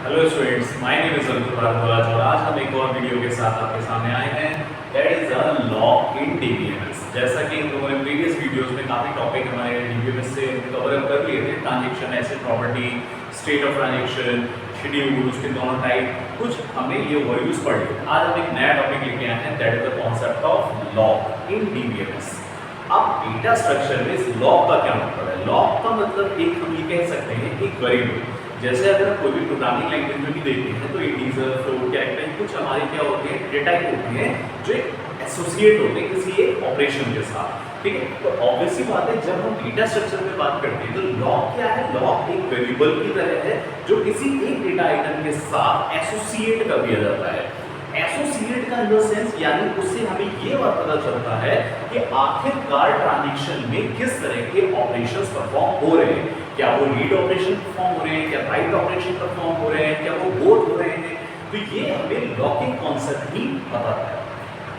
Hello students, my name is Ankur Bhardwaj और आज हम एक और वीडियो के साथ आपके सामने आए हैं। That is a lock in DBMS. जैसा कि हम लोगों ने प्रीवियस वीडियोस में काफ़ी टॉपिक हमारे डीबीएमएस से कवर अप कर लिए थे, transaction, asset property, state of transaction, schedule, उसके दोनों टाइप, कुछ हमने ये वैल्यूज पढ़ लिए। आज हम एक नया टॉपिक लेके आए हैं, that is the concept of lock in DBMS. अब डेटा स्ट्रक्चर में इस लॉक का क्या मतलब है? लॉक का मतलब एक हम ये कह सकते हैं एक वेरिएबल। जैसे अगर हम कोई भी प्रोग्रामिंग लैंग्वेज में भी देखते हैं तो इंटीजर, फ्लोट, कैरेक्टर, कुछ हमारे क्या होते हैं, डेटा टाइप होते हैं जो एसोसिएट होते हैं किसी एक ऑपरेशन के साथ। ठीक है, तो ऑब्वियसली बात है जब हम डेटा स्ट्रक्चर में बात करते हैं तो लॉक क्या है? लॉक एक वेरिएबल की तरह है जो किसी एक डेटा आइटम के साथ एसोसिएट कर दिया जाता है। एसोसिएट का इन द सेंस यानी उससे हमें ये बात पता चलता है कि आखिरकार ट्रांजैक्शन में किस तरह के ऑपरेशंस परफॉर्म हो रहे हैं। क्या वो रीड ऑपरेशन परफॉर्म हो रहे हैं, क्या राइट ऑपरेशन परफॉर्म हो रहे हैं, क्या वो बोथ हो रहे हैं। तो ये हमें लॉकिंग कॉन्सेप्ट ही बताता है।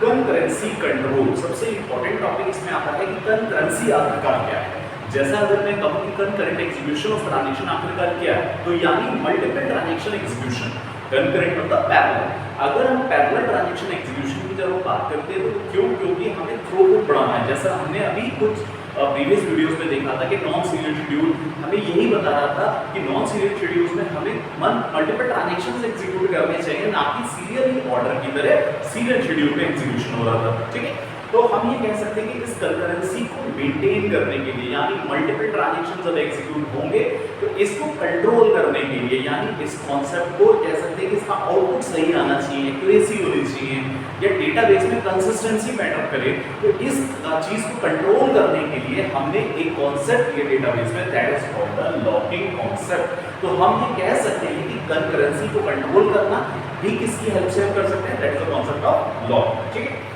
कंकरेंसी कंट्रोल सबसे इंपॉर्टेंट टॉपिक इसमें आता है कि कंकरेंसी आखिरकार क्या है। जैसा अगर मैं कहूँ कि कंकरेंट एग्जीक्यूशन ऑफ ट्रांजैक्शन आखिरकार क्या है, तो यानी मल्टीपल ट्रांजैक्शन एग्जीक्यूशन। कंकरेंट मतलब पैरेलल। अगर हम पैरेलल ट्रांजैक्शन एग्जीक्यूशन की जब बात करते हैं तो क्यों? क्योंकि हमें थ्रूपुट बढ़ाना है। जैसा हमने अभी कुछ प्रीवियस वीडियोस में देखा था कि नॉन सीरियल शेड्यूल हमें यही बता रहा था कि नॉन सीरियल शेड्यूल्स में हमें मल्टीपल ट्रांजैक्शंस एग्जीक्यूट करने चाहिए, ना कि सीरियल ऑर्डर की तरह सीरियल शेड्यूल में एग्जीक्यूशन हो रहा था। ठीक है, तो हम ये कह सकते हैं कि इस कंकरेंसी को मेंटेन करने के लिए यानी मल्टीपल ट्रांजैक्शन जब एग्जीक्यूट होंगे तो इसको कंट्रोल करने के लिए यानी इस कॉन्सेप्ट को कह सकते हैं कि इसका आउटपुट सही आना चाहिए, एक्यूरेसी होनी चाहिए या डेटाबेस में कंसिस्टेंसी मैटर करे। तो इस चीज को कंट्रोल करने के लिए हमने एक कॉन्सेप्ट ये डेटाबेस में, that is called the locking concept. तो हम ये कह सकते हैं कि कंकरेंसी को कंट्रोल करना भी किसकी हेल्प से हम कर सकते हैं, that is the concept of lock. ठीक है,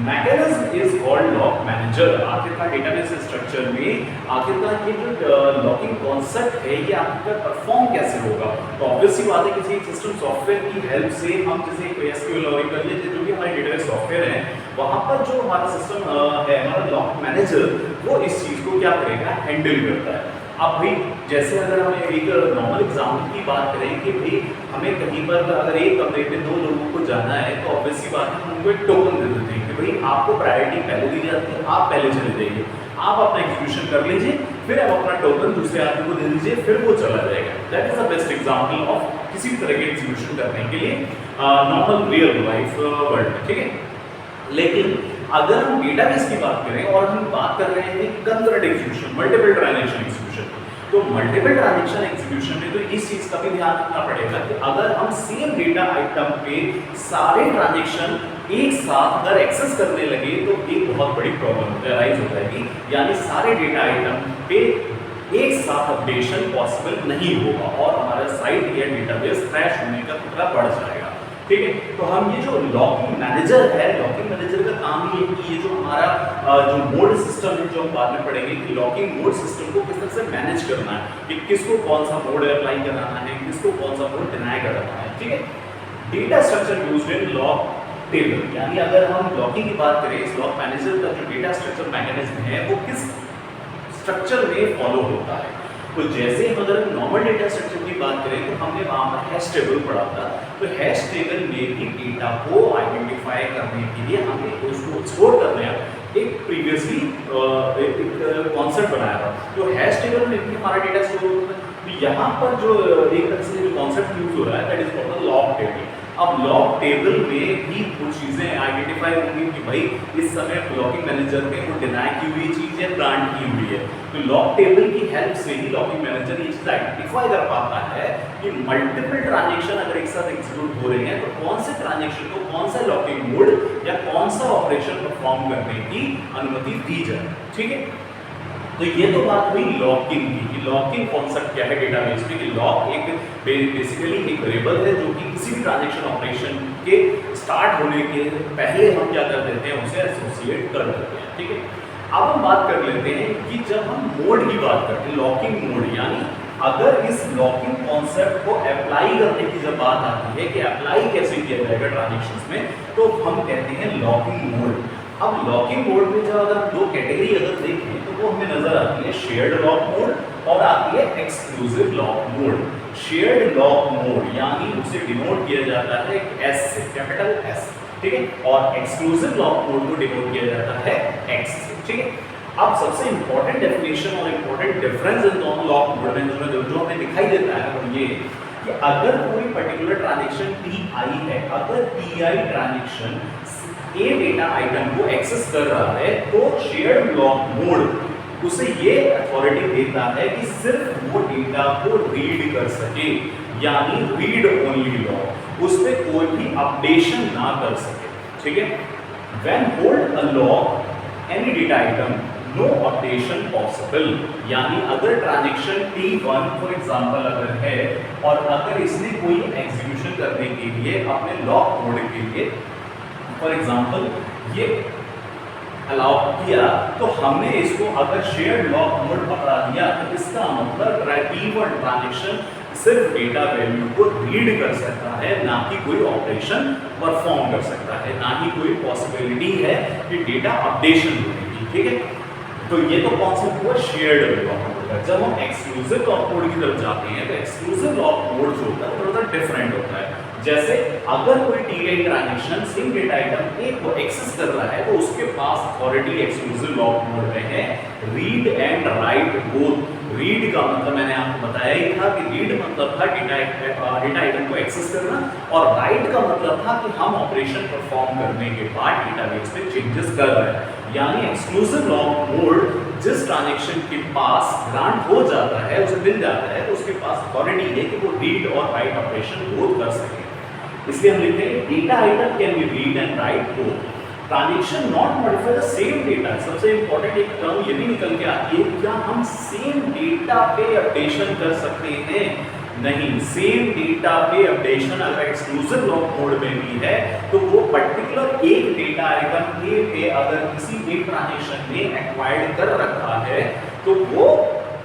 mechanism is called lock manager. आखिरकार डेटाबेस स्ट्रक्चर में आखिरकार ये जो लॉकिंग कॉन्सेप्ट है ये आखिरकार परफॉर्म कैसे होगा। तो ऑब्वियसली बात है किसी सिस्टम सॉफ्टवेयर की हेल्प से हम जैसे एसक्यूएल और कर लेते जो भी हमारे डेटाबेस सॉफ्टवेयर है वहां पर जो हमारा सिस्टम है, हमारा लॉक मैनेजर, वो इस चीज को क्या करेगा, हैंडल करता है। अब भाई जैसे अगर हम एक नॉर्मल एग्जाम्पल की बात करें कि भाई हमें कहीं पर अगर एक कमरे में 2 लोगों को जाना है तो ऑब्वियसली बात है हम उनको एक टोकन दे देते हैं कि भाई आपको प्रायोरिटी पहले दी जाती है, आप पहले चले जाइए, आप अपना एग्जीक्यूशन कर लीजिए, फिर आप अपना टोकन दूसरे आदमी को दे दीजिए, फिर वो चला जाएगा। That is the best example of किसी भी तरह के एग्जीक्यूशन करने के लिए नॉर्मल रियल लाइफ वर्ल्ड में। ठीक है, लेकिन अगर हम डेटाबेस की बात करें और हम बात कर रहे हैं concurrent execution, multiple transaction execution, तो मल्टीपल ट्रांजैक्शन एग्जीक्यूशन में तो इस चीज का भी ध्यान रखना पड़ेगा कि अगर हम सेम डेटा आइटम पे सारे ट्रांजैक्शन एक साथ अगर एक्सेस करने लगे तो एक बहुत बड़ी प्रॉब्लम राइज हो जाएगी, यानी सारे डेटा आइटम पे एक साथ अपडेशन पॉसिबल नहीं होगा और हमारा साइट या डेटाबेस क्रैश होने का खतरा बढ़ जाएगा। ठीक है, तो हम ये जो लॉकिंग मैनेजर है, लॉकिंग मैनेजर का काम ही है कि ये जो हमारा जो मोड सिस्टम है, जो हम बाद में पढ़ेंगे कि लॉकिंग मोड सिस्टम को किस तरह से मैनेज करना है, कि किसको कौन सा मोड अप्लाई कराना है, किसको कौन सा मोड डिनाई कराना है। ठीक है, data structure used in log table, यानी अगर हम लॉकिंग की बात करें, इस लॉक मैनेजर का जो डेटा स्ट्रक्चर मैकेनिज्म है वो किस स्ट्रक्चर में फॉलो होता है। तो जैसे हम अगर नॉर्मल डेटा स्ट्रक्चर की बात करें तो हमने वहां पर हैश टेबल पढ़ा था। तो हैश टेबल में भी डेटा को आइडेंटिफाई करने के लिए हमने उसको स्टोर करने एक प्रीवियसली एक कॉन्सेप्ट बनाया था। तो हैश टेबल में भी हमारा डेटा स्टोर होता है। तो यहाँ पर जो एक तरह से जो कॉन्सेप्ट यूज हो रहा है that is called the log table. अब लॉक टेबल में भी कुछ चीजें आइडेंटिफाई होंगी कि भाई इस समय लॉकिंग मैनेजर में वो डिनाई की हुई चीज है, ग्रांट की हुई है। तो लॉक टेबल की हेल्प से ही लॉकिंग मैनेजर ये चीज आइडेंटिफाई कर पाता है कि मल्टीपल ट्रांजैक्शन अगर एक साथ एग्जीक्यूट हो रहे हैं तो कौन से ट्रांजैक्शन को कौन सा लॉकिंग मोड या कौन सा ऑपरेशन परफॉर्म करने की अनुमति दी जाए। ठीक है, तो ये तो बात हुई लॉकिंग की कि लॉकिंग कॉन्सेप्ट क्या है डेटाबेस में, कि लॉक एक बेसिकली एक वेरिएबल है जो कि किसी भी ट्रांजैक्शन ऑपरेशन के स्टार्ट होने के पहले हम क्या कर देते हैं, उसे एसोसिएट कर देते हैं। ठीक है, अब हम बात कर लेते हैं कि जब हम मोड की बात करते हैं, लॉकिंग मोड, यानी अगर इस लॉकिंग कॉन्सेप्ट को अप्लाई करने की जब बात आती है कि अप्लाई कैसे किया जाएगा ट्रांजैक्शंस में, तो हम कहते हैं लॉकिंग मोड। अब लॉकिंग मोड में जब अगर दो कैटेगरी अगर देखें तो वो हमें नजर आती है शेयर्ड लॉक मोड और आती है exclusive lock mode. Shared lock mode यानी उसे डिनोट किया जाता है एस से, कैपिटल एस, ठीक है, और एक्सक्लूसिव लॉक मोड को डिनोट किया जाता है एक्स से, ठीक है। अब सबसे इंपॉर्टेंट डेफिनेशन और इंपॉर्टेंट डिफरेंस इन दोनों लॉक मोड में जो हमें दिखाई देता है वो ये कि अगर कोई पर्टिकुलर ट्रांजैक्शन टी आई है, अगर T I transaction A data item को एक्सेस कर रहा है तो शेयर्ड लॉक मोड उसे ये अथॉरिटी देता है कि सिर्फ वो डेटा को रीड कर सके, यानी रीड ओनली लॉक, उस पे कोई भी अपडेशन ना कर सके, ठीक है। When hold a lock any data item no updation possible, यानी अगर ट्रांजैक्शन T1 फॉर एग्जांपल अगर है और अगर इसने कोई एग्जीक्यूशन करने के लिए अपने लॉक मोड के लिए फॉर एग्जांपल ये अलाउ किया तो हमने इसको अगर शेयर्ड लॉक मोड पकड़ा दिया तो इसका मतलब T1 ट्रांजैक्शन सिर्फ डेटा वैल्यू को रीड कर सकता है, ना कि कोई ऑपरेशन परफॉर्म कर सकता है, ना ही कोई पॉसिबिलिटी है कि डेटा अपडेशन होने की, ठीक है। तो ये तो कॉन्सेप्ट हुआ शेयर्ड लॉक मोड का। जब हम एक्सक्लूसिव लॉक मोड की तरफ जाते हैं तो एक्सक्लूसिव लॉक मोड जो होता है थोड़ा सा डिफरेंट होता है। जैसे अगर कोई T transaction same data item A को एक्सेस कर रहा है तो उसके पास अथॉरिटी एक्सक्लूसिव लॉक मोड में है read and write both. Read का मतलब मैंने आपको बताया ही था कि रीड मतलब था डेटा आइटम को एक्सेस करना और राइट का मतलब था कि हम ऑपरेशन परफॉर्म करने के बाद डेटाबेस में चेंजेस कर रहे हैं। यानी एक्सक्लूसिव लॉक मोड जिस ट्रांजैक्शन के पास ग्रांट हो जाता है, उसे मिल जाता है, तो उसके पास अथॉरिटी है कि वो रीड और राइट ऑपरेशन बोथ कर सके। इसलिए हम लिखते हैं data item can be read and write both. Transaction not modify the same data. सबसे इंपॉर्टेंट एक टर्म ये भी निकल के आती है, क्या हम सेम डेटा पे अपडेशन कर सकते हैं? नहीं, सेम डेटा पे अपडेशन अगर एक्सक्लूसिव लॉक मोड में भी है तो वो पर्टिकुलर एक डेटा आइटम ए पे अगर किसी एक ट्रांजैक्शन ने एक्वायर्ड कर रखा है तो वो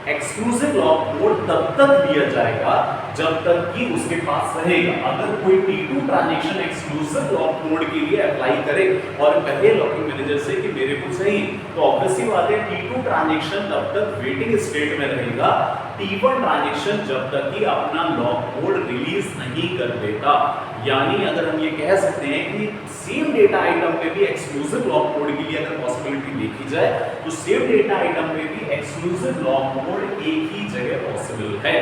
एक्सक्लूसिव लॉक मोड तब तक दिया जाएगा जब तक कि उसके पास रहेगा। अगर कोई T2 transaction exclusive lock mode के लिए अप्लाई करे और कहे लॉकिंग मैनेजर से कि मेरे को चाहिए, तो ऑब्वियसली बात है T2 ट्रांजैक्शन तब तक वेटिंग स्टेट में रहेगा, T1 ट्रांजैक्शन जब तक कि अपना लॉक मोड रिलीज नहीं कर देता। यानी अगर हम ये कह सकते हैं कि सेम डेटा आइटम पे भी एक्सक्लूसिव लॉक मोड के लिए अगर पॉसिबिलिटी देखी जाए तो सेम डेटा आइटम पे भी एक्सक्लूसिव लॉक मोड एक ही जगह पॉसिबल है।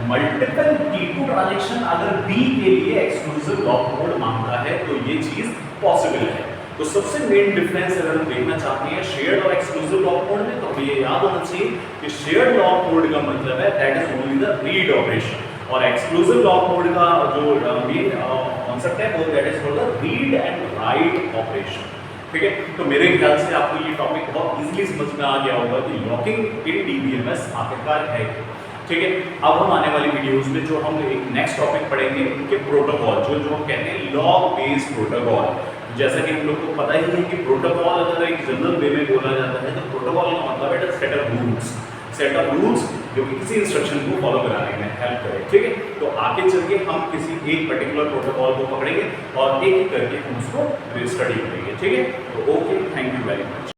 मल्टीपल T2 ट्रांजैक्शन अगर B के लिए एक्सक्लूसिव लॉक मोड मांगता है तो ये चीज पॉसिबल है। तो सबसे मेन डिफरेंस अगर हम देखना चाहते हैं शेयर्ड और एक्सक्लूसिव लॉक मोड में, तो हमें ये याद होना चाहिए कि शेयर्ड लॉक मोड का मतलब है that is only the read operation, और एक्सक्लूसिव लॉक मोड का जो मेन कॉन्सेप्ट है वो that is called the read and write operation. ठीक है, तो मेरे ख्याल से आपको ये टॉपिक बहुत इजीली समझ में आ गया होगा कि लॉकिंग इन डीबीएमएस आखिरकार है। ठीक है, अब हम आने वाली वीडियोस में जो हम एक नेक्स्ट टॉपिक पढ़ेंगे उनके प्रोटोकॉल, जो हम कहते हैं लॉग बेस्ड प्रोटोकॉल। जैसा कि हम लोग को पता ही है कि प्रोटोकॉल अगर एक जनरल वे में बोला जाता है तो प्रोटोकॉल का मतलब है सेट ऑफ रूल्स जो कि किसी इंस्ट्रक्शन को फॉलो कराने में हेल्प करे। ठीक है, तो आगे चल के हम किसी एक पर्टिकुलर प्रोटोकॉल को पकड़ेंगे और एक एक करके हम उसको स्टडी करेंगे। ठीक है, तो okay, thank you very much.